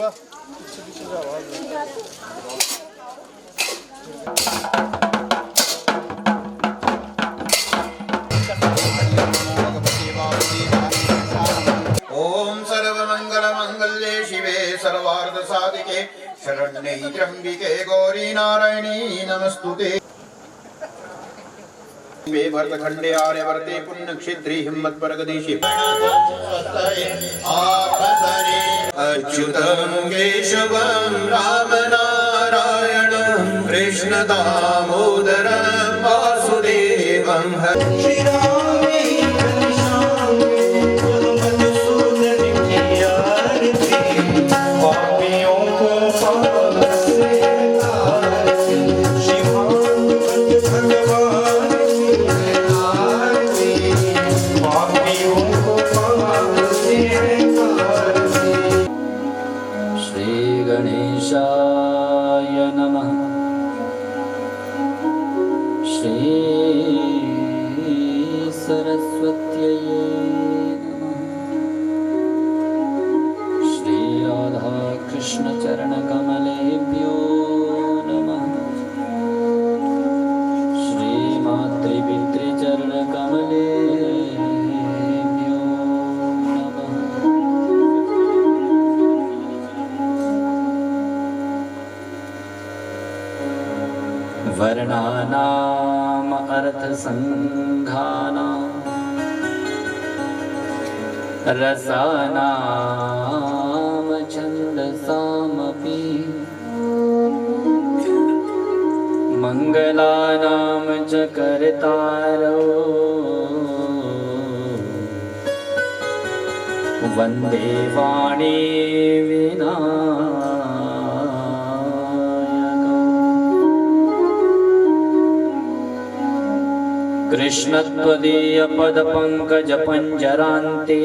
ओम सर्वमंगल मंगल्ये शिवे सर्वार्थ साधिके शरण्ये त्र्यंबिके गौरी नारायणी नमस्तुते। मे भरतखंडे आर्यवर्ते पुण्यक्षेत्रे हिम्मत्परगदेशे अच्युतं केशवं रामनारायणं कृष्ण दामोदरं वासुदेवं सरस्वत्यै नमः। श्री राधा कृष्ण चरण कमलेभ्यो नमः। श्री मातृपितृ चरण कमलेभ्यो नमः। वर्णानाम अर्थ संघानां रसानाम छन्दसामपि मंगलानाम च कर्तारो वन्दे वाणी विना कृष्णत्वदीय पदपङ्कज पञ्जरान्ते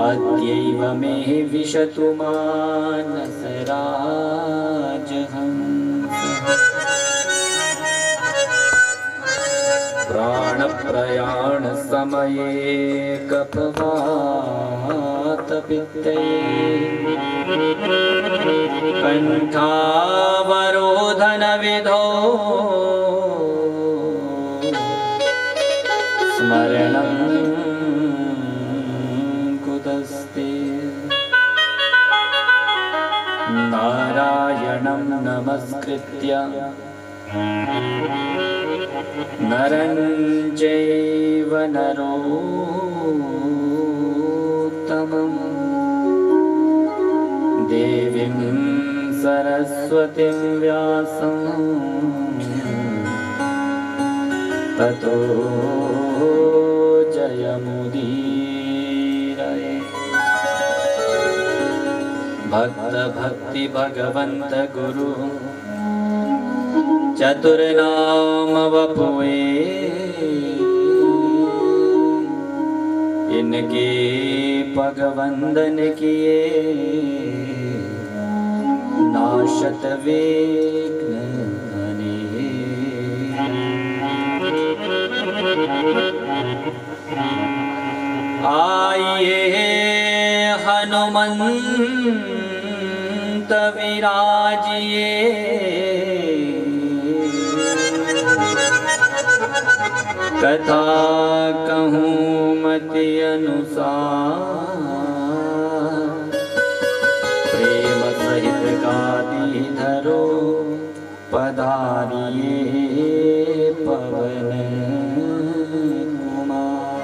अद्यैव मे विशतु मानसराजहंसः। प्राणप्रयाण समये कफवातपित्ते कण्ठावरोधन विधौ स्मरणं कुतस्ते। नारायणं नमस्कृत्य नरं चैव नरोत्तमं देवीं सरस्वतीं व्यासं ततो जयमुदीरये। भक्त भक्ति भगवंत गुरु चतुर्नाम वपुए इनके पग वंदन किए नाशत विघ्न आइए हनुमंत विराजिए कथा कहूँ मति अनुसार प्रेम सहित गादी धरो पधारिए पवन कुमार।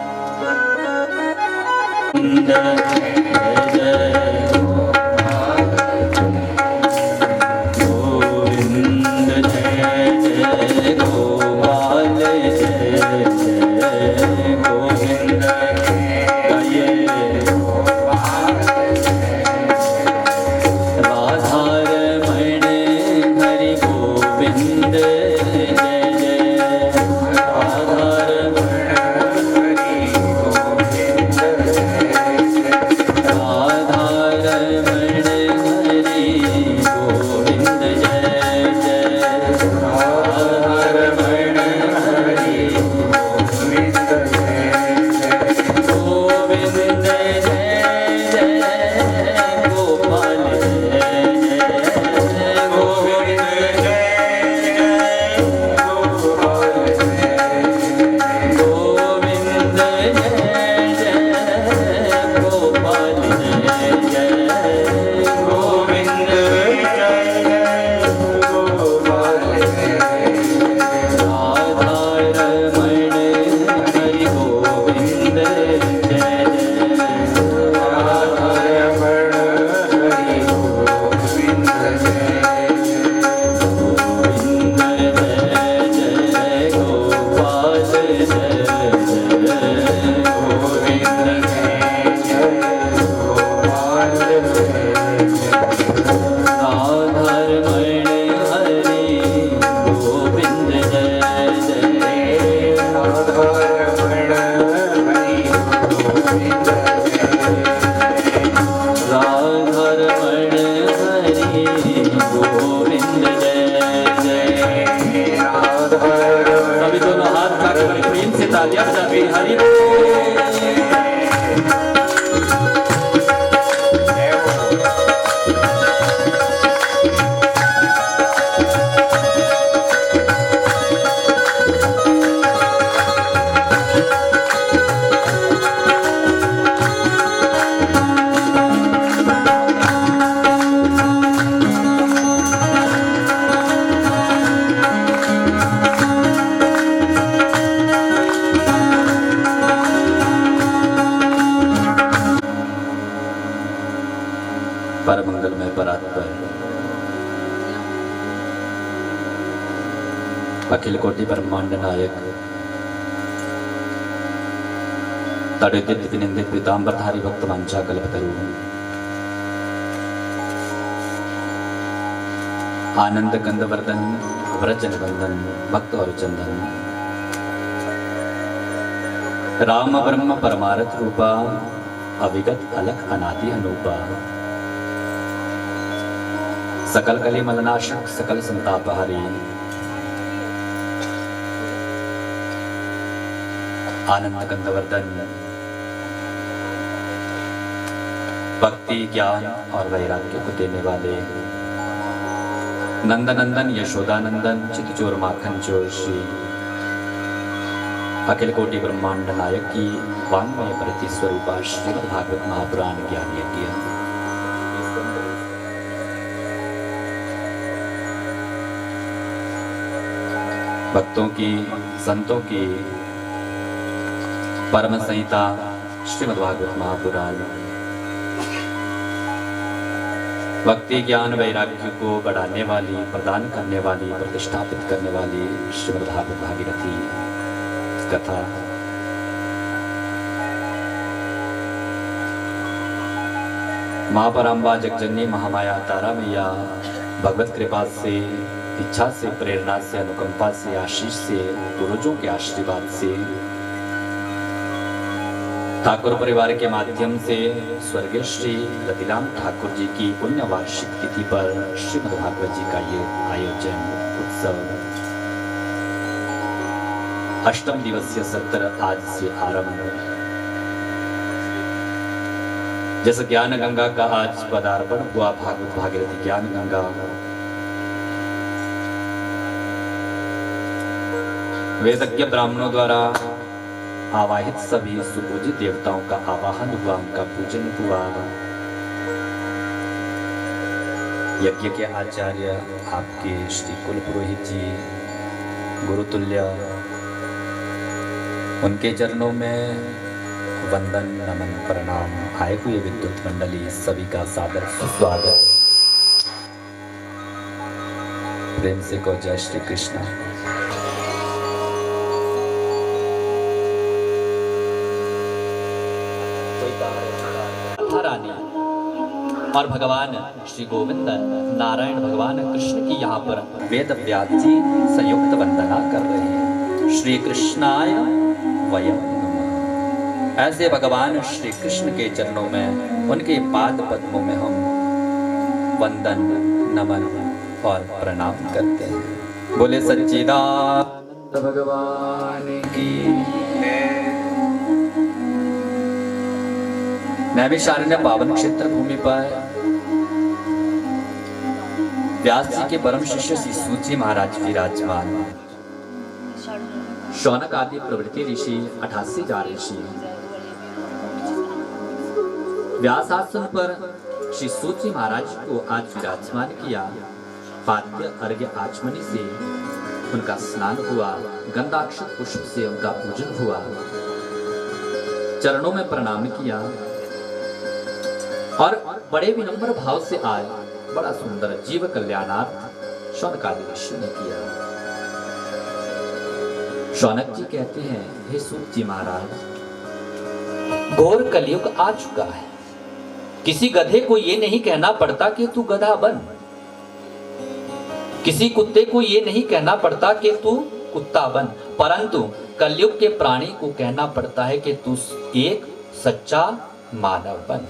परमंगलमय परात्पर अखिल कोटि ब्रह्मांड नायक तड़ोदित विनिंदित पीतांबरधारी भक्त मंचा कल्पतरु आनंद कंदवर्धन व्रजन बंधन भक्त और चंदन राम ब्रह्म परमारथ रूपा अविगत अलख अनादि अनूपा सकल कली मलनाशक सकल संतापहारी आनंद कंदवर्धन भक्ति ज्ञान और वैराग्य को देने वाले नंदनंदन यशोदानंदन चितचोर माखन चोर श्री अखिल कोटि ब्रह्मांड नायक की वांग्मय प्रति स्वरूपा श्रीमद् भागवत महापुराण ज्ञान यज्ञ भक्तों की संतों की परम संहिता श्रीमद् भागवत महापुराण भक्ति ज्ञान वैराग्य को बढ़ाने वाली प्रदान करने वाली प्रतिष्ठापित करने वाली श्रीमद् भागवत भागीरथी कथा मां पराम्बा जगजननी महामाया तारा मैया भगवत कृपा से इच्छा से प्रेरणा से अनुकंपा से आशीष से गुरुजों के आशीर्वाद से ठाकुर परिवार के माध्यम से स्वर्गीय श्री रतिराम ठाकुर जी की पुण्य वार्षिक तिथि पर श्रीमद् भागवत जी का ये आयोजन उत्सव अष्टम दिवसीय सत्र आज से आरंभ। जैसे ज्ञान गंगा का आज पदार्पण हुआ भागवत भागीरथी ज्ञान गंगा वेदज्ञ ब्राह्मणों द्वारा आवाहित सभी सुपूजित देवताओं का आवाहन हुआ, उनका पूजन हुआ। यज्ञ के आचार्य आपके श्री कुल पुरोहित जी गुरुतुल्य, उनके चरणों में वंदन नमन प्रणाम। आए हुए विद्युत मंडली सभी का सादर स्वागत। प्रेम से को जय श्री कृष्ण। रानी और भगवान श्री गोविंद नारायण भगवान कृष्ण की यहाँ पर वेद व्यास जी संयुक्त वंदना कर रहे हैं। श्री कृष्णाय वयम नमः। ऐसे भगवान श्री कृष्ण के चरणों में, उनके पाद पद्मों में हम वंदन नमन और प्रणाम करते हैं। बोले सच्चिदानंद भगवान की। नैमिषारण्य पावन क्षेत्र भूमि पर व्यास जी के परम शिष्य श्री सूत जी महाराज विराजमान। शौनक आदि प्रवृत्ति ऋषि 88 जार ऋषि व्यास आसन पर श्री सूत जी महाराज को आज विराजमान किया। पाद्य अर्घ्य आचमनी से उनका स्नान हुआ, गंधाक्षत पुष्प से उनका पूजन हुआ, चरणों में प्रणाम किया और बड़े विनम्र भाव से आए। बड़ा सुंदर जीव कल्याणार्थ शौनकादि ऋषि ने किया। शौनक जी कहते हैं, हे सूत जी महाराज, घोर कलयुग आ चुका है। किसी गधे को ये नहीं कहना पड़ता कि तू गधा बन, किसी कुत्ते को ये नहीं कहना पड़ता कि तू कुत्ता बन, परंतु कलयुग के प्राणी को कहना पड़ता है कि तू एक सच्चा मानव बन।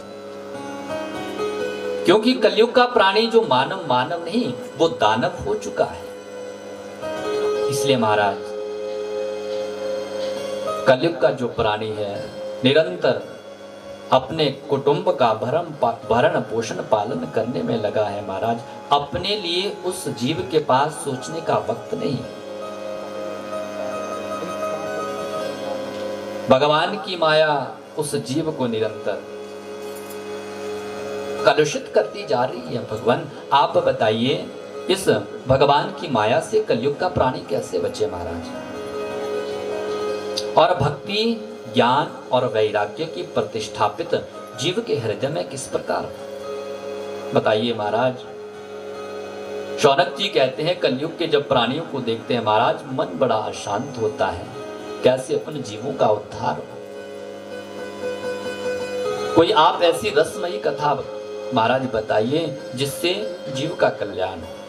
क्योंकि कलयुग का प्राणी जो मानव मानव नहीं, वो दानव हो चुका है। इसलिए महाराज, कलयुग का जो प्राणी है निरंतर अपने कुटुंब का भरण पोषण पालन करने में लगा है। महाराज, अपने लिए उस जीव के पास सोचने का वक्त नहीं। भगवान की माया उस जीव को निरंतर कलुषित करती जा रही है। भगवान आप बताइए, इस भगवान की माया से कलयुग का प्राणी कैसे बचे महाराज? और भक्ति, ज्ञान और वैराग्य की प्रतिष्ठापित जीव के हृदय में किस प्रकार बताइए महाराज? शौनक जी कहते हैं, कलयुग के जब प्राणियों को देखते हैं महाराज, मन बड़ा अशांत होता है। कैसे अपन जीवों का उद्धार हो? कोई आप ऐसी रसमयी कथा महाराज बताइए जिससे जीव का कल्याण हो।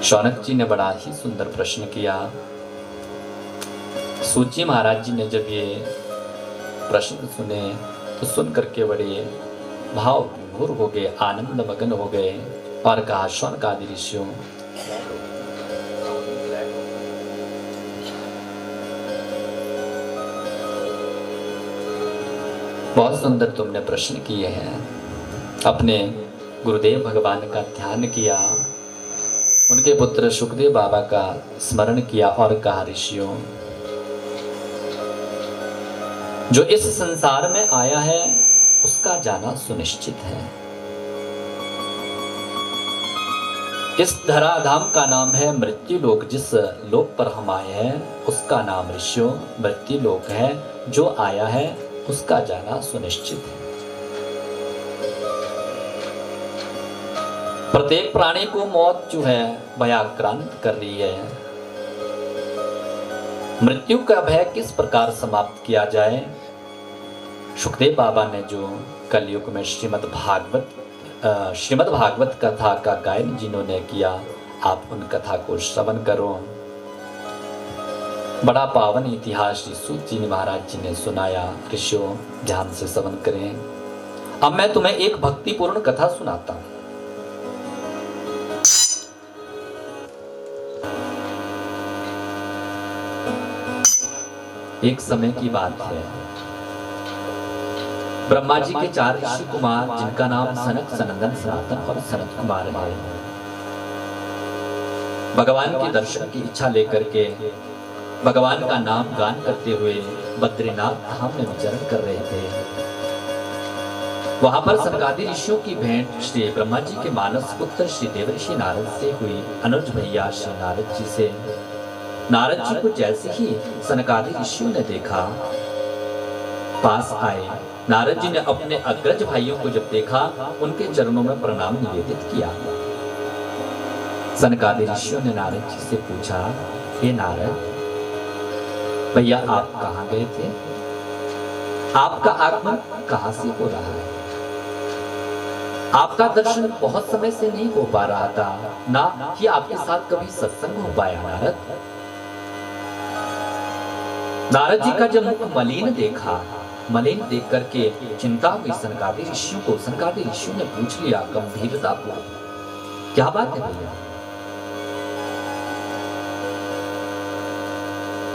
शौनक जी ने बड़ा ही सुंदर प्रश्न किया। सूची महाराज जी ने जब ये प्रश्न सुने तो सुन करके बड़े भाव विभोर हो गए, आनंद मगन हो गए और कहा, शौनक आदि ऋषियों, बहुत सुंदर तुमने प्रश्न किए हैं। अपने गुरुदेव भगवान का ध्यान किया, उनके पुत्र सुखदेव बाबा का स्मरण किया और कहा, ऋषियों, जो इस संसार में आया है उसका जाना सुनिश्चित है। इस धराधाम का नाम है मृत्यु लोक। जिस लोक पर हम आए हैं उसका नाम ऋषियों मृत्यु लोक है। जो आया है उसका जाना सुनिश्चित है। प्रत्येक प्राणी को मौत जो है भयाक्रांत कर रही है। मृत्यु का भय किस प्रकार समाप्त किया जाए? सुखदेव बाबा ने जो कलयुग में श्रीमद् भागवत कथा का गायन जिन्होंने किया, आप उन कथा को श्रवण करो। बड़ा पावन इतिहास श्री सूत जी महाराज जी ने सुनाया। ऋषियों, ध्यान से श्रवण करें। अब मैं तुम्हें एक भक्तिपूर्ण कथा सुनाता हूं। एक समय की बात है, ब्रह्मा जी के 4 ऋषि कुमार, जिनका नाम सनक, सनंदन, सनातन और सनत कुमार है, भगवान के दर्शन की इच्छा लेकर के भगवान का नाम गान करते हुए बद्रीनाथ धाम में विचरण कर रहे थे। वहां पर सनकादि ऋषियों की भेंट श्री ब्रह्मा जी के मानस पुत्र श्री देवर्षि नारद से हुई। अनुज भैया श्री नारद जी से। नारद जी को जैसे ही सनकादि ऋषियों ने देखा, पास आए। नारद जी ने अपने अग्रज भाइयों को जब देखा, उनके चरणों में प्रणाम निवेदित किया। सनकादि ऋषियों ने नारद जी से पूछा, हे नारद भैया, आप कहाँ गए थे? आपका आगमन कहाँ से हो रहा है? आपका दर्शन बहुत समय से नहीं हो पा रहा था, ना कि आपके साथ कभी सत्संग हो पाया। नारद जी का जब मुख मलिन देखा, मलिन देख करके चिंता हुई सनकादि ऋषियों को। सनकादि ऋषियों ने पूछ लिया गंभीरता पूर्वक, क्या बात है भैया?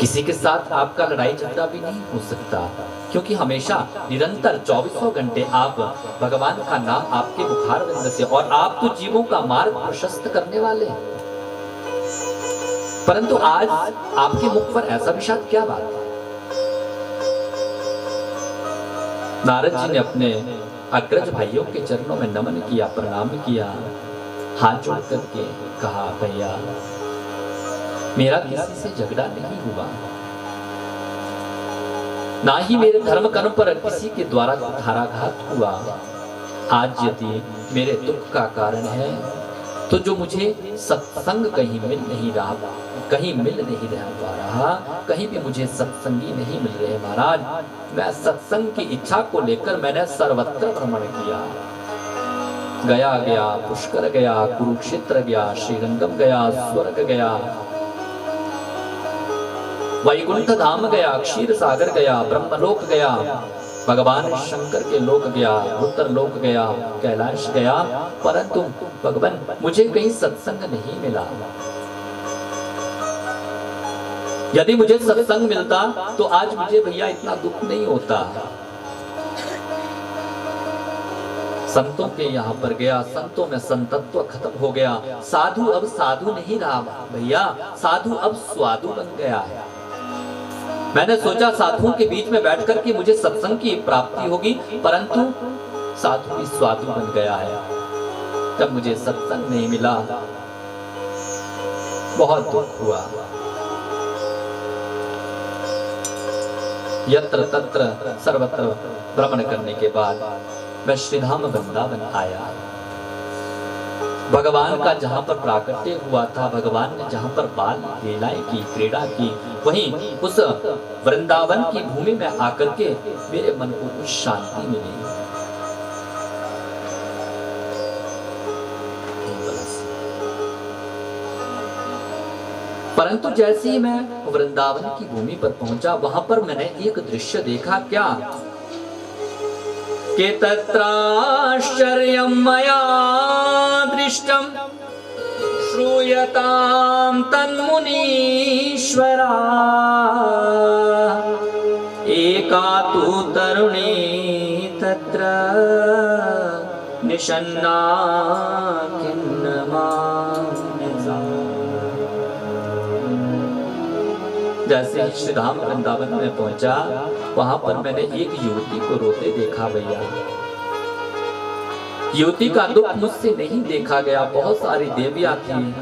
किसी के साथ आपका लड़ाई झगड़ा भी नहीं हो सकता, क्योंकि हमेशा निरंतर 24 घंटे आप भगवान का नाम आपके मुखारविंद से, और आप तो जीवों का मार्ग प्रशस्त करने वाले हैं। परंतु आज आपके मुख पर ऐसा विषाद क्या बात है? नारद जी ने अपने अग्रज भाइयों के चरणों में नमन किया, प्रणाम किया, हाथ जोड़ करके कहा, भैया मेरा किसी से झगड़ा नहीं हुआ, ना ही मेरे धर्म कर्म पर किसी के द्वारा कुठाराघात हुआ। आज यदि मेरे दुख का कारण है तो जो मुझे सत्संग कहीं मिल नहीं रहा पा रहा, कहीं भी मुझे सत्संगी नहीं मिल रहे महाराज। मैं सत्संग की इच्छा को लेकर मैंने सर्वत्र भ्रमण किया, गया पुष्कर गया, कुरुक्षेत्र गया, श्रीरंगम गया, स्वर्ग गया, वैकुंठ धाम गया, क्षीर सागर गया, ब्रह्मलोक गया, भगवान शंकर के लोक गया, उत्तर लोक गया, कैलाश गया, परंतु भगवान मुझे कहीं सत्संग नहीं मिला। यदि मुझे सत्संग मिलता तो आज मुझे भैया इतना दुख नहीं होता। संतों के यहाँ पर गया, संतों में संतत्व खत्म हो गया। साधु अब साधु नहीं रहा भैया, साधु अब स्वादु बन गया है। मैंने सोचा साधुओं के बीच में बैठकर के मुझे सत्संग की प्राप्ति होगी, परंतु साधु भी स्वादु बन गया है। जब मुझे सत्संग नहीं मिला बहुत दुख हुआ। यत्र तत्र सर्वत्र भ्रमण करने के बाद मैं श्रीधाम वृंदावन आया। भगवान का जहां पर प्राकट्य हुआ था, भगवान ने जहां पर बाल लीलाएं की, क्रीड़ा की, वहीं उस वृंदावन की भूमि में आकर के मेरे मन को कुछ शांति मिली। परंतु जैसे ही मैं वृंदावन की भूमि पर पहुंचा, वहां पर मैंने एक दृश्य देखा। क्या के तत्राश्चर्यं मया दृष्टं श्रूयतां तन्मुनीश्वरा एका तु तरुणी तत्र निषन्ना खिन्नमा। जैसे ही श्रीधाम वृंदावन में पहुंचा, वहां पर मैंने एक युवती को रोते देखा भैया। युवती का दुख मुझसे नहीं देखा गया। बहुत सारी देवियां थी,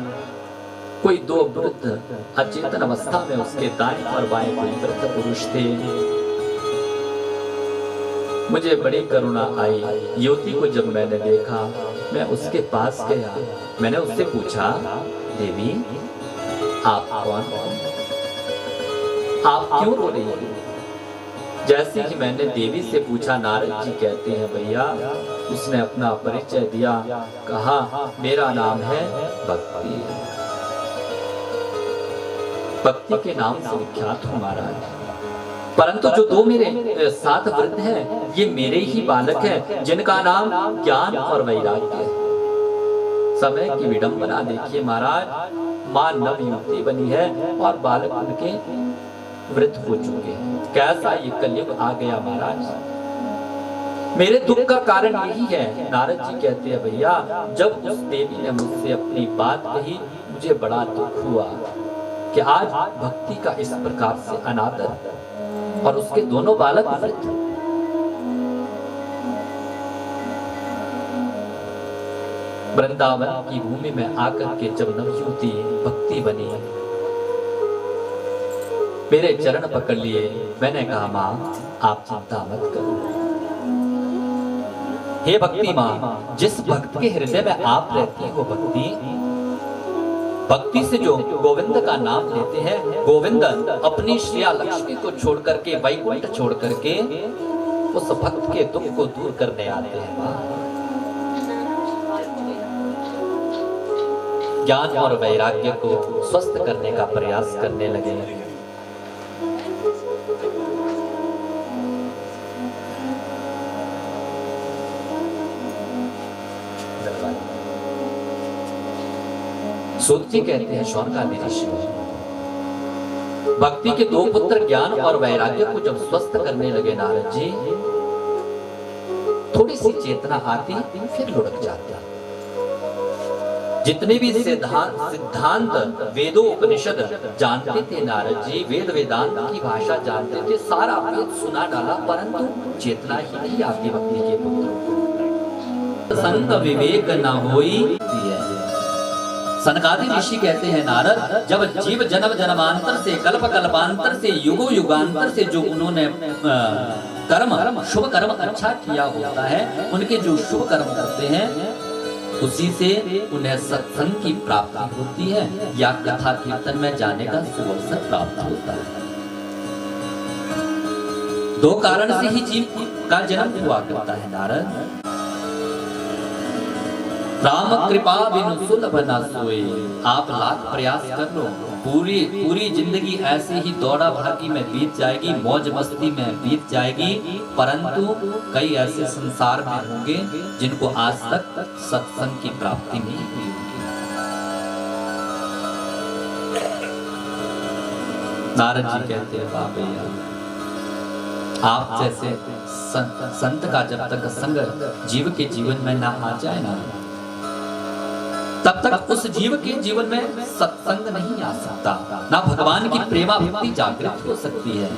कोई दो वृद्ध अचेतन अवस्था में उसके दाएं और बाएं कोई वृद्ध पुरुष थे। मुझे बड़ी करुणा आई। युवती को जब मैंने देखा, मैं उसके पास गया। मैंने उससे पूछा, देवी आप कौन, आप क्यों रो रही हैं? जैसे कि मैंने देवी से पूछा, नारद जी कहते हैं भैया, उसने अपना परिचय दिया। कहा मेरा नाम है भक्ति, भक्ति के नाम से विख्यात हूं महाराज। परंतु जो दो मेरे साथ वृद्ध हैं, ये मेरे ही बालक हैं, जिनका नाम ज्ञान और वैराग्य है। समय की विडंबना देखिए महाराज, मां नव युवती बनी है और बालक उनके वृद्ध हो चुके हैं। कैसा ये कलयुग आ गया महाराज। मेरे दुख का कारण यही है। नारद जी कहते हैं भैया, जब उस देवी ने मुझसे अपनी बात कही, मुझे बड़ा दुख हुआ कि आज भक्ति का इस प्रकार से अनादर और उसके दोनों बालक वृद्ध। वृंदावन की भूमि में आकर के जब नवयुवती भक्ति बनी, मेरे चरण पकड़ लिए। मैंने कहा मां आप चिंता मत करो। हे भक्ति मां, जिस भक्त के हृदय में आप रहती हो भक्ति, भक्ति से जो गोविंद का नाम लेते हैं, गोविंद अपनी श्रिया लक्ष्मी को छोड़ करके, वैकुंठ छोड़ करके उस भक्त के दुख को दूर करने आते हैं। मां ज्ञान और वैराग्य को स्वस्थ करने का प्रयास करने लगे। सूत जी कहते हैं, शौनकादि ऋषि, भक्ति के दो पुत्र ज्ञान और वैराग्य को जब स्वस्थ करने लगे नारद जी, थोड़ी सी चेतना आती फिर लुढ़क जाती। जितने भी सिद्धांत वेदों उपनिषद जानते थे नारद जी, वेद वेदांत की भाषा जानते थे, सारा वेद सुना डाला, परंतु चेतना ही नहीं आती भक्ति के पुत्रों को। संत विवेक न होई, सनकादि ऋषि कहते हैं नारद, जब जीव जन्म जन्मांतर से कल्प कल्पांतर से युगो युगांतर से जो उन्होंने कर्म शुभ कर्म अच्छा किया होता है, उनके जो शुभ कर्म करते हैं उसी से उन्हें सत्संग की प्राप्ति होती है या कथा कीर्तन में जाने का शुभ अवसर प्राप्त होता है। दो कारण से ही जीव का जन्म हुआ करता है नारद। राम कृपा बिनु सुलभ न सोए। आप लाख प्रयास कर लो, पूरी जिंदगी ऐसे ही दौड़ा भागी में बीत जाएगी, मौज मस्ती में बीत जाएगी, परंतु कई ऐसे संसार में होंगे जिनको आज तक सत्संग की प्राप्ति नहीं हुई होगी। नारद जी कहते हैं वाह भैया, आप जैसे संत का जब तक संग जीव के जीवन में ना आ जाए ना, तब तक उस जीव के जीवन में सत्संग नहीं आ सकता, ना भगवान की प्रेमा भक्ति जागृत हो सकती है।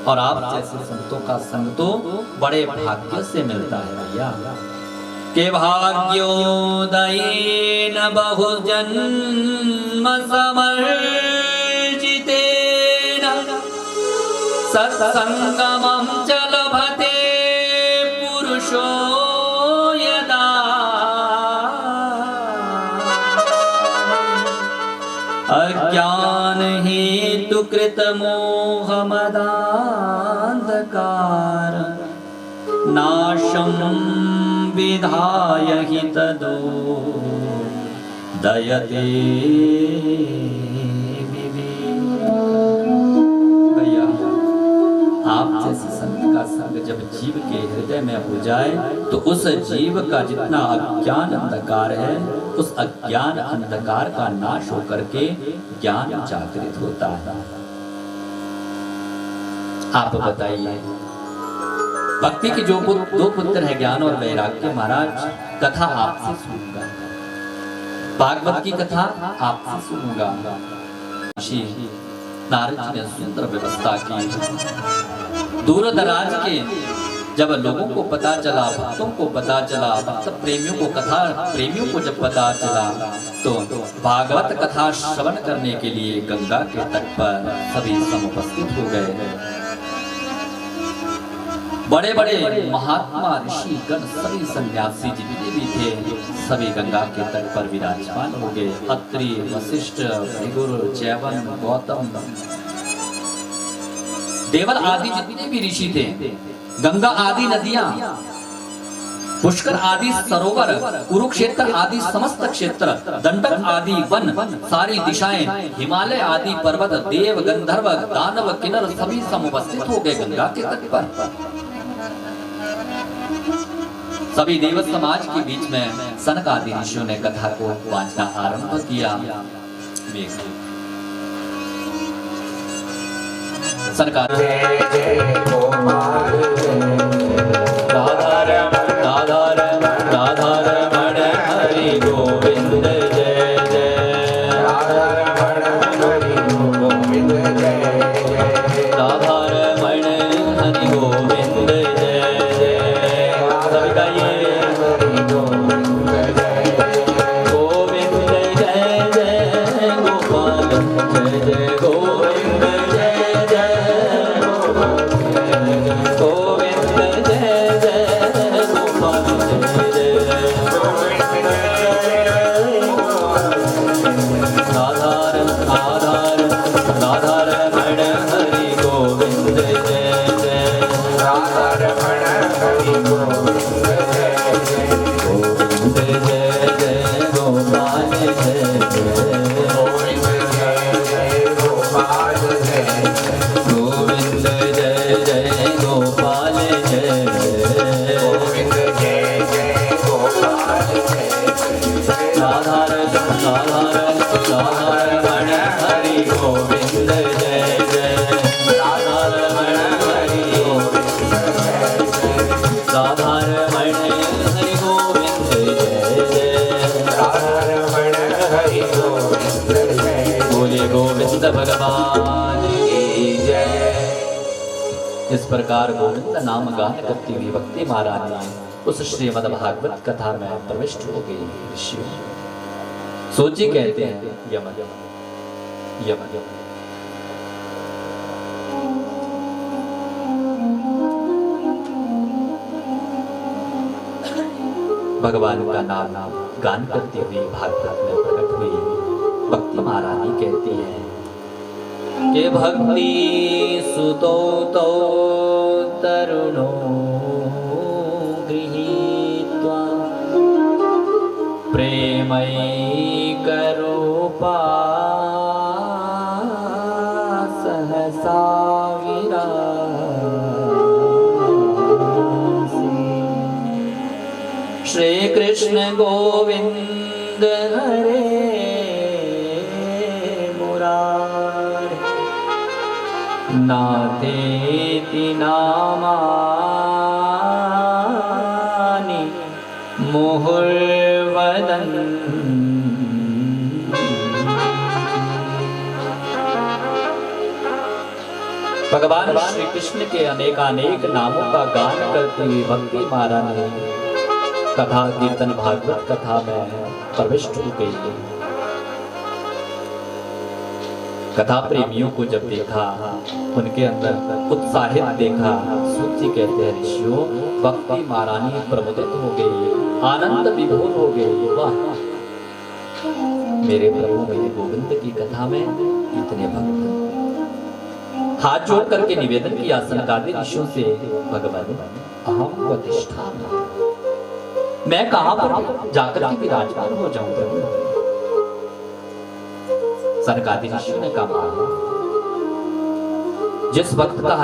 और आप जैसे संतों का संग तो बड़े भाग्य से मिलता है भैया। के भाग्योदयेन बहु जन्म समर्जितेन सत्संगमं च लभते पुरुषो यदा। अज्ञान हेतु कृत मोह मदांधकार नाशं विधाय हि तदो दयते भैया, आप जैसे संत का संग जब जीव के हृदय में हो जाए तो उस जीव का जितना अज्ञान अंधकार है, उस अज्ञान अंधकार का नाश होकर के ज्ञान जागृत होता है। आप बताइए, भक्ति के जो दो पुत्र है ज्ञान और वैराग्य, महाराज कथा आपसे सुनूंगा, भागवत की कथा आपसे सुनूंगा। नारद जी ने सुंदर व्यवस्था की। दूर दराज के जब लोगों को पता चला, भक्तों को पता चला, भक्त प्रेमियों को कथा प्रेमियों को जब पता चला, तो भागवत कथा श्रवण करने के लिए गंगा के तट पर सभी समुपस्थित हो गए। बड़े बड़े महात्मा ऋषि गण सभी सन्यासी जितने भी थे सभी गंगा के तट पर विराजमान हो गए। अत्रि, वशिष्ठ, भृगु, च्यवन, गौतम, देवल आदि जितने भी ऋषि थे, गंगा आदि नदियां, पुष्कर आदि सरोवर, कुरुक्षेत्र आदि समस्त क्षेत्र, दंडक आदि वन, सारी दिशाएं, हिमालय आदि पर्वत, देव, गंधर्व, दानव, किन्नर सभी समुपस्थित हो गए गंगा के तट पर। सभी देव समाज के बीच में सनक आदि ऋषियों ने कथा को वाचना आरंभ किया। सरकार राधारमण हरि गोविंद जय जय, राधारमण हरि गोविंद जय जय, राधारमण हरि गोविंद जय जय। सभी गाइए गोविंद जय जय, गोपाल जय जय, गोविंद जय जय, गोविंद जय जय, गोपाल जय जय, राधारमण हरि गोविंद जय जय, राधारमण हरि गोविंद जय जय, गोविंद जय जय, गोपाल जय जय, गोविंद जय जय, गोपाल जय जय, गोविंद जय जय, गोपाल जय जय, गोविंद जय जय, गोपाल जय जय। राधारमण हरि गोविंद जय जय, राधारमण हरि गोविंद जय जय, राधारमण हरि गोविंद जय जय, राधारमण हरि गोविंद जय। बोले गोविंद भगवान की जय। इस प्रकार गोविंद नाम गान करती हुई भक्ति महारानी उस श्रीमद् भागवत कथा में प्रविष्ट हो गई। ऋषियों सोची कहते हैं यम यम यम यम। भगवान का नाम गान करती हुई भागवत में प्रकट हुई भक्ति महारानी कहती है कि भक्ति सुतो तो तरुणो गृहीत्वा प्रेमैकरूपा सहसा श्री कृष्ण गोविंद हरे मुरारे नातेति नामानि मुहुर्वदन्। भगवान श्री कृष्ण के अनेकानेक नामों का गान करती हुई भक्ति महारानी कथा कीर्तन भागवत कथा में प्रविष्ट हो गई। कथा प्रेमियों को जब देखा, उनके अंदर उत्साहित देखा, सूची कहते हैं ऋषियों भक्ति महारानी प्रमुदित हो गई, आनंद विभोर हो गई। वाह, मेरे प्रभु मेरे गोविंद की कथा में इतने भक्त। हाथ जोड़ करके निवेदन किया सनकादि ऋषियों से, भगवान अहम प्रतिष्ठान, मैं कहां पर जाकर के विराजमान हो जाऊं प्रभु। सनकादि ऋषियों ने कहा जिस भक्त का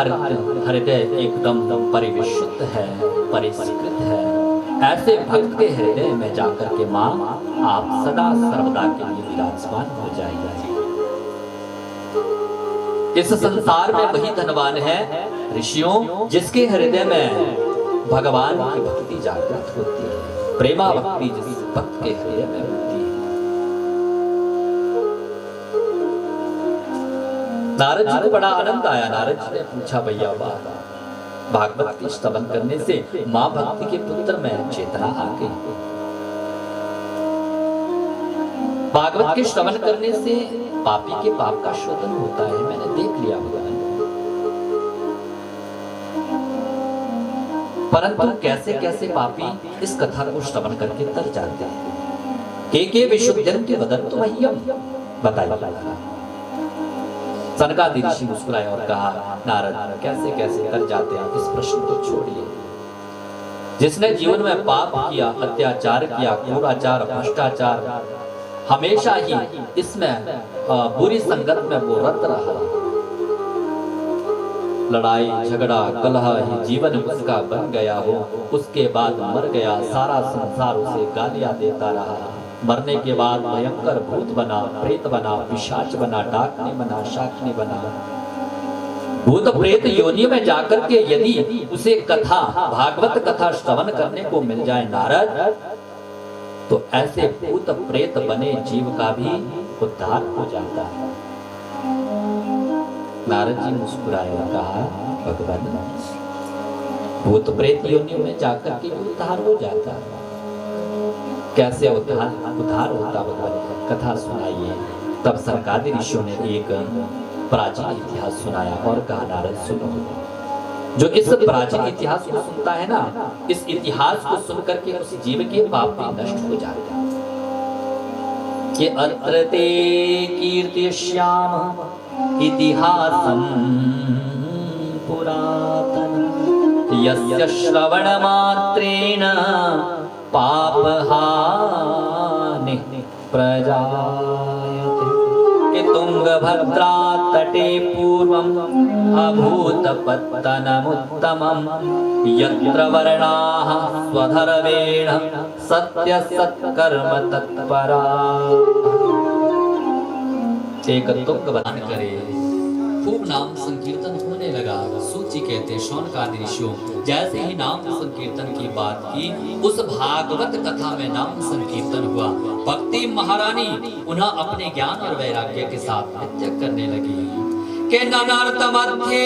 हृदय एकदम परिविशुद्ध है, परिष्कृत है, ऐसे भक्त के हृदय में जाकर के मां आप सदा सर्वदा के लिए विराजमान हो जाएगा। इस संसार में वही धनवान है ऋषियों जिसके हृदय में भगवान की भक्ति जागृत होती है, प्रेमा भक्ति जिस भक्त के हृदय में होती है। नारद जी को बड़ा आनंद आया। नारद जी ने पूछा भैया भागवत के स्तवन करने से मां भक्ति के पुत्र में चेतना आ गई, भागवत के श्रवण करने से पापी के पाप का शोधन होता है, मैंने देख लिया भगवान। परंतु कैसे कैसे पापी इस कथा को श्रवण करके तर जाते हैं। के विशुद्धंति वदन्तु मह्यम, बताइए। सनकादि ऋषि मुस्कुराए और कहा नारद कैसे कैसे तर जाते हैं, इस प्रश्न को छोड़िए। जिसने जीवन में पाप किया, अत्याचार किया, क्रूराचार, भ्रष्टाचार, हमेशा ही इसमें बुरी संगत में वो रत रहा, लड़ाई झगड़ा कलह ही जीवन उसका बन गया हो, उसके बाद मर गया, सारा संसार उसे गालियां देता रहा, मरने के बाद भयंकर भूत बना, प्रेत बना, पिशाच बना, डाकनी बना, शाकनी बना, भूत प्रेत योनि में जाकर के यदि उसे कथा भागवत कथा श्रवण करने को मिल जाए नारद, तो ऐसे भूत प्रेत बने जीव का भी उद्धार हो जाता है। नारद जी मुस्कुराए और कहा भगवान भूत प्रेत योनियों में जाकर के भी उद्धार हो जाता है, कैसे उद्धार होता भगवान, कथा सुनाइए। तब सनकादि ऋषियों ने एक प्राचीन इतिहास सुनाया और कहा नारद सुनो, जो इस प्राचीन इतिहास को सुनता है ना, इस इतिहास को सुनकर के उस जीव के पाप भी नष्ट हो जाते हैं। कि अत्र ते कीर्तिष्याम इतिहासं पुरातन यस्य श्रवण मात्रेण पापहानि प्रजायते। कि तुंगभद्रा तटे पूर्वम् अभूतपत्तनमुत्तमम् यत्र वर्णाः स्वधर्मेण सत्यसत्कर्म तत्परा। एक तुंग बन करे खूब नाम संकीर्तन होने लगा। सूची कहते शौनकादि ऋषियों जैसे ही नाम संकीर्तन की बात की, उस भागवत कथा में नाम संकीर्तन हुआ। भक्ति महारानी उन्हें अपने ज्ञान और वैराग्य के साथ नृत्य करने लगी। के ननार्तमध्ये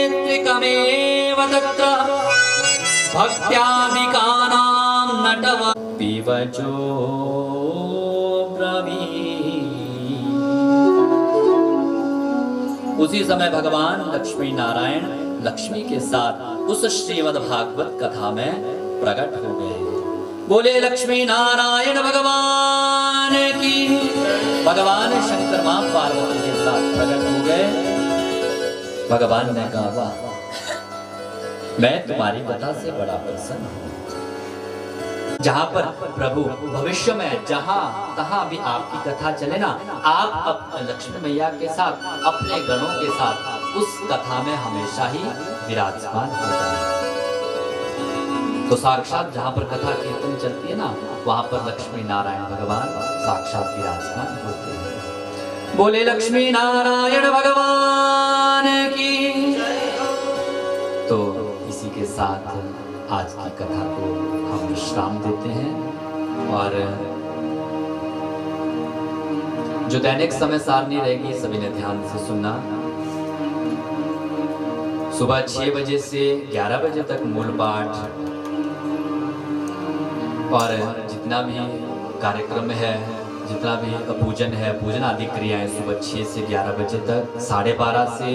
त्रिकमेव तत्र भक्त्यादिकानां नटव पिबचो ब्रवी उसी समय भगवान लक्ष्मी नारायण लक्ष्मी के साथ उस श्रीमद् भागवत कथा में प्रकट हो गए। बोले लक्ष्मी नारायण भगवान की। भगवान शंकर मां पार्वती के साथ प्रकट हो गए। भगवान ने कहा, वाह, मैं तुम्हारी कथा से बड़ा प्रसन्न हूं। जहां पर प्रभु भविष्य में जहां तहां भी आपकी कथा चले ना, आप अपने लक्ष्मी मैया के साथ अपने गणों के साथ उस कथा में हमेशा ही विराजमान हो जाए। तो साक्षात जहां पर कथा कीर्तन चलती है ना, वहां पर लक्ष्मी नारायण भगवान साक्षात विराजमान होते हैं। बोले लक्ष्मी नारायण भगवान की। तो इसी के साथ आज की कथा को हम विश्राम देते हैं और जो दैनिक समय सारणी रहेगी सभी ने ध्यान से सुनना। सुबह 6 बजे से 11 बजे तक मूल पाठ और जितना भी कार्यक्रम है, जितना भी पूजन है, पूजन आदि क्रियाएं सुबह 6 से 11 बजे तक, 12:30 से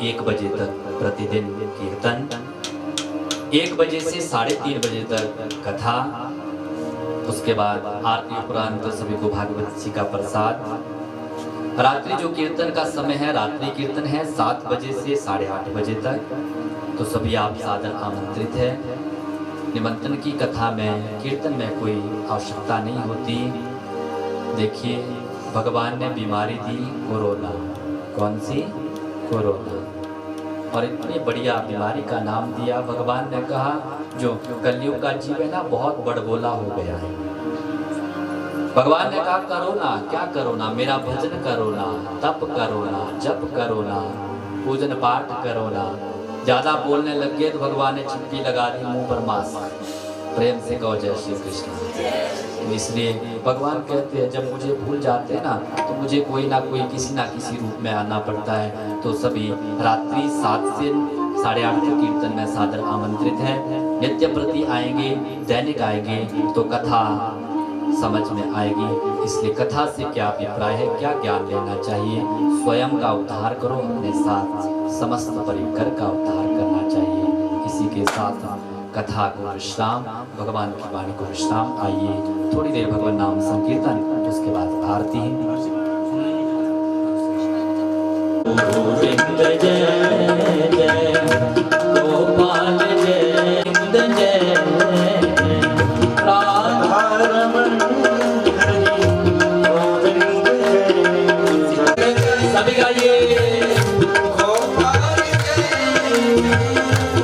1 बजे तक प्रतिदिन कीर्तन, 1 बजे से 3:30 बजे तक कथा, उसके बाद आरती उपरांत तो सभी को भागवत जी का प्रसाद। रात्रि जो कीर्तन का समय है, रात्रि कीर्तन है 7 बजे से 8:30 बजे तक। तो सभी आप सादर आमंत्रित है। निमंत्रण की कथा में, कीर्तन में कोई आवश्यकता नहीं होती। देखिए, भगवान ने बीमारी दी कोरोना। कौन सी? कोरोना। और इतनी बढ़िया बीमारी का नाम दिया। भगवान ने कहा जो कलयुग का जीव है ना, बहुत बड़बोला हो गया है। भगवान ने कहा करो ना, क्या करो ना, मेरा भजन करो ना, तप करो ना, जप करो ना, पूजन पाठ करो ना। ज्यादा बोलने लग गए तो भगवान ने चिपकी लगा दी मुंह पर मास्क। प्रेम से कहो जय श्री कृष्ण। इसलिए भगवान कहते हैं जब मुझे भूल जाते हैं ना, तो मुझे कोई ना कोई किसी ना किसी रूप में आना पड़ता है। तो सभी रात्रि 7 से 8:30 तक कीर्तन में सादर आमंत्रित है। नित्य प्रति आएंगे, दैनिक आएंगे तो कथा समझ में आएगी। इसलिए कथा से क्या अभिप्राय है, क्या ज्ञान लेना चाहिए, स्वयं का उद्धार करो, अपने साथ समस्त परिकर का उद्धार करना चाहिए। इसी के साथ कथा को विश्राम, भगवान की वाणी को विश्राम। आइए थोड़ी देर भगवान नाम संकीर्तन, उसके बाद आरती। गोविंद जय जय गोपाल जय जय राधा रमण सभी गाइए।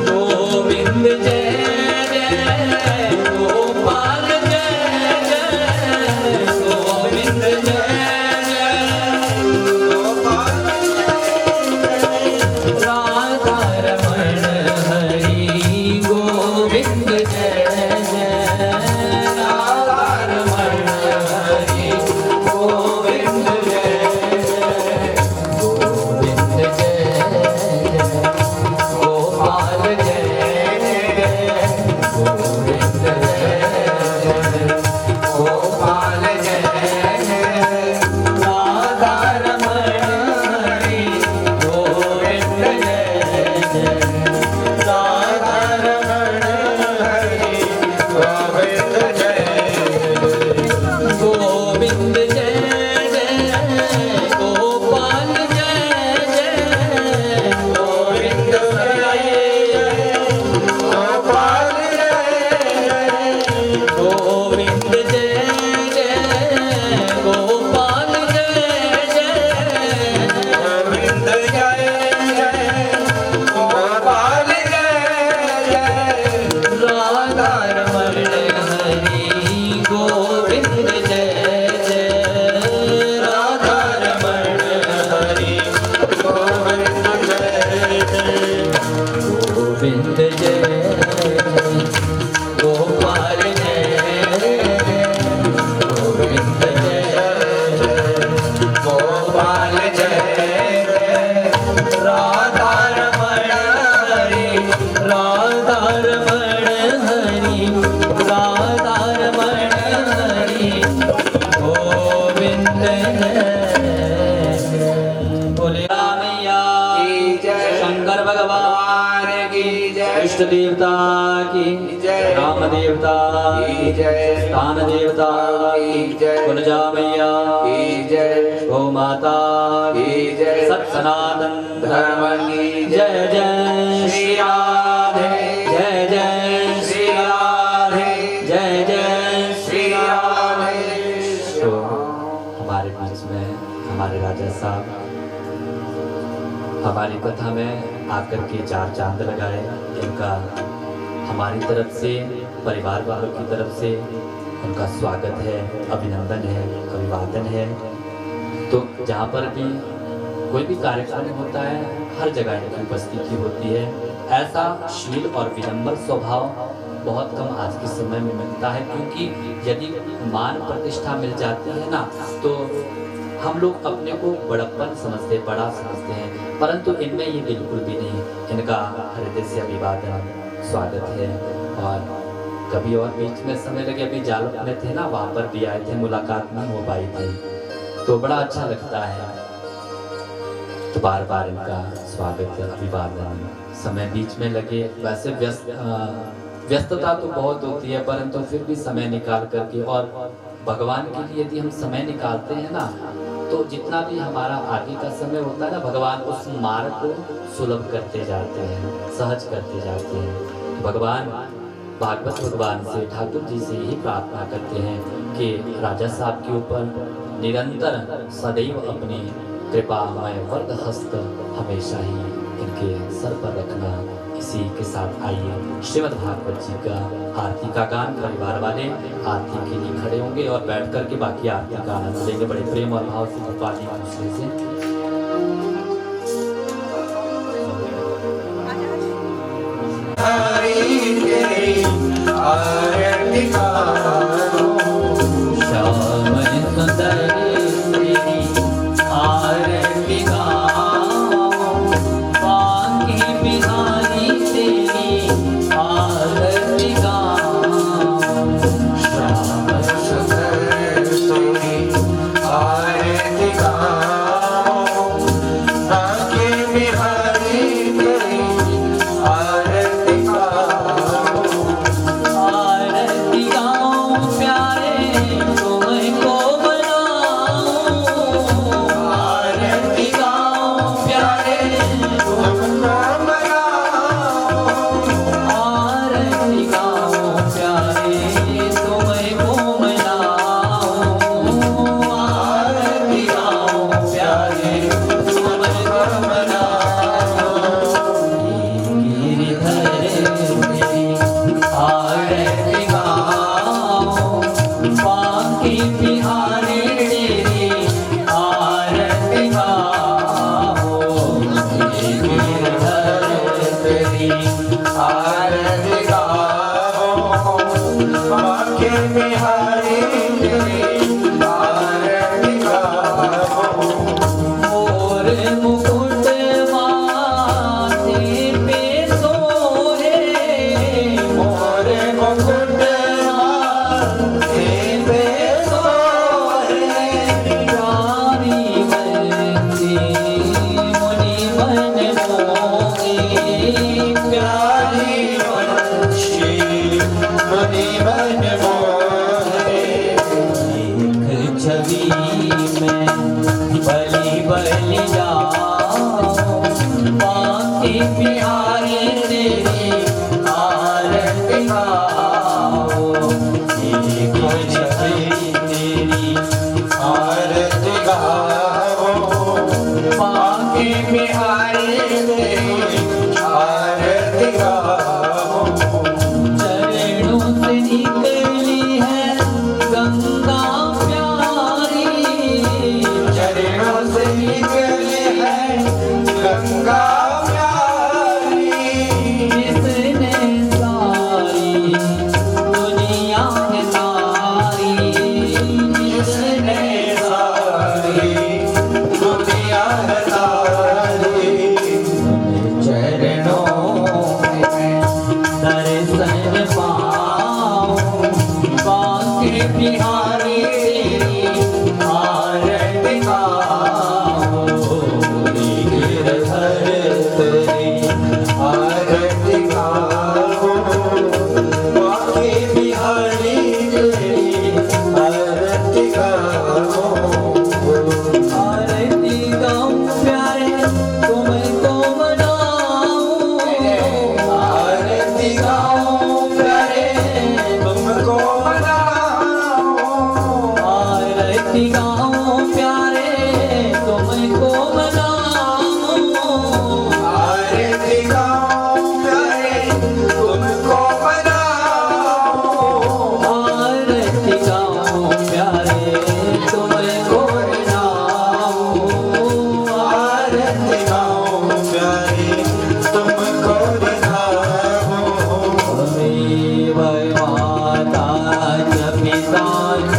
गोविंद जय जय गोपाल जय जय गोविंद जय जय गोपाल राधा रमण हरि गोविंद जय जय राधा रमण हरि गोविंद जय जय गोविंद जय जय गोपाल जय जय गोविंद जय जय गोपाल जय जय राधा रमण हरि गोविंद जय जय राधा रमण हरि गोविंद जय गोविंद जय जय गोपाल जय जय गोविंद जय गोपाल जय गोविंद जय जय गोपाल जय जय गोविंद जय गोपाल जय राधा रमण हरि गोविंद जय जय राधा रमण हरि गोविंद जय जय गोविंद जय जय गोपाल जय गोविंद जय जय गोपाल जय जय राधा रमण हरि राधा रमण हरि राधा रमण हरि गोविंद जय जय बोले रामैया इष्ट देवता की जय। राम देवता की जय। स्थान देवता की जय। कुलजा मैया की जय। गौ माता की जय। सत सनातन धर्म की जय जय श्री राधे जय जय श्री राधे जय जय श्री राधे। तो हमारे बीच में हमारे राजा साहब हमारी कथा में आकर के 4 चांद लगाए। इनका हमारी तरफ से परिवार वालों की तरफ से उनका स्वागत है, अभिनंदन है, अभिवादन है। तो जहाँ पर भी कोई भी कार्यक्रम होता है हर जगह इनकी उपस्थिति होती है। ऐसा शील और विनम्र स्वभाव बहुत कम आज के समय में मिलता है, क्योंकि यदि मान प्रतिष्ठा मिल जाती है ना तो हम लोग अपने को बड़प्पन समझते, बड़ा समझते हैं, परंतु इनमें ये बिल्कुल भी नहीं। इनका हृदय से अभिवादन स्वागत है। और कभी और बीच में समय लगे, अभी जालप में थे ना, वहाँ पर भी आए थे, मुलाकात नहीं हो पाई थी, तो बड़ा अच्छा लगता है। तो बार बार इनका स्वागत है, अभिवादन। समय बीच में लगे, वैसे व्यस्तता तो बहुत होती है, परंतु फिर भी समय निकाल करके और भगवान के लिए यदि हम समय निकालते हैं ना तो जितना भी हमारा आगे का समय होता है ना, भगवान उस मार्ग को सुलभ करते जाते हैं, सहज करते जाते हैं। भगवान भागवत भगवान से, ठाकुर जी से यही प्रार्थना करते हैं कि राजा साहब के ऊपर निरंतर सदैव अपनी कृपामय वरद हस्त हमेशा ही इनके सर पर रखना। इसी के साथ आइए श्रीमद् भागवत जी का आरती का गान परिवार वाले आरती के लिए खड़े होंगे और बैठ करके बाकी आरती का आनंद लेंगे बड़े प्रेम और भाव से गोपाल जी दूसरे से। श्याम सुंदर तेरी आरती गाओ, बांके बिहारी तेरी आरती गाओ। श्याम सुंदर तेरी आरती गाओ, बांके बिहारी तेरी आरती गाओ। आरती गाओ प्यारे तुमको बनाओ, आरती गाओ प्यारे तुमको बनाओ, आरती गाओ प्यारे तुमको बनाओ, आरती गाओ प्यारे तुमको बनाओ। गिरिधर तेरी आरती गाओ, बांके बिहारी तेरी आरती गाओ। गिरिधर तेरी आरती गाओ, बांके बिहारी तेरी आरती गाओ। मोर मुकुट माथे पे सोहे, मोर मुकुट माथे पे सोहे, प्यारी बंसी मुनि बन मोहे, प्यारी वंशी मुनि बन मोहे। एक छवि में बलि बलि जाओ, बांके बिहारी तेरी आरती गाओ। एक छवि तेरी आरती गाओ, बांके बिहारी तेरी आरती गाओ। चरणों से निकली है गंगा प्यारी, चरणों से निकले हैं गंगा प्यारी। जिसने सारी दुनिया है तारी, जिसने सारी दुनिया है तारी। चरणों में दर्शन पाओ, बांके बिहारी तेरी आरती गाओ। गिरधर तेरी आरती गाओ, वै माता च पिता च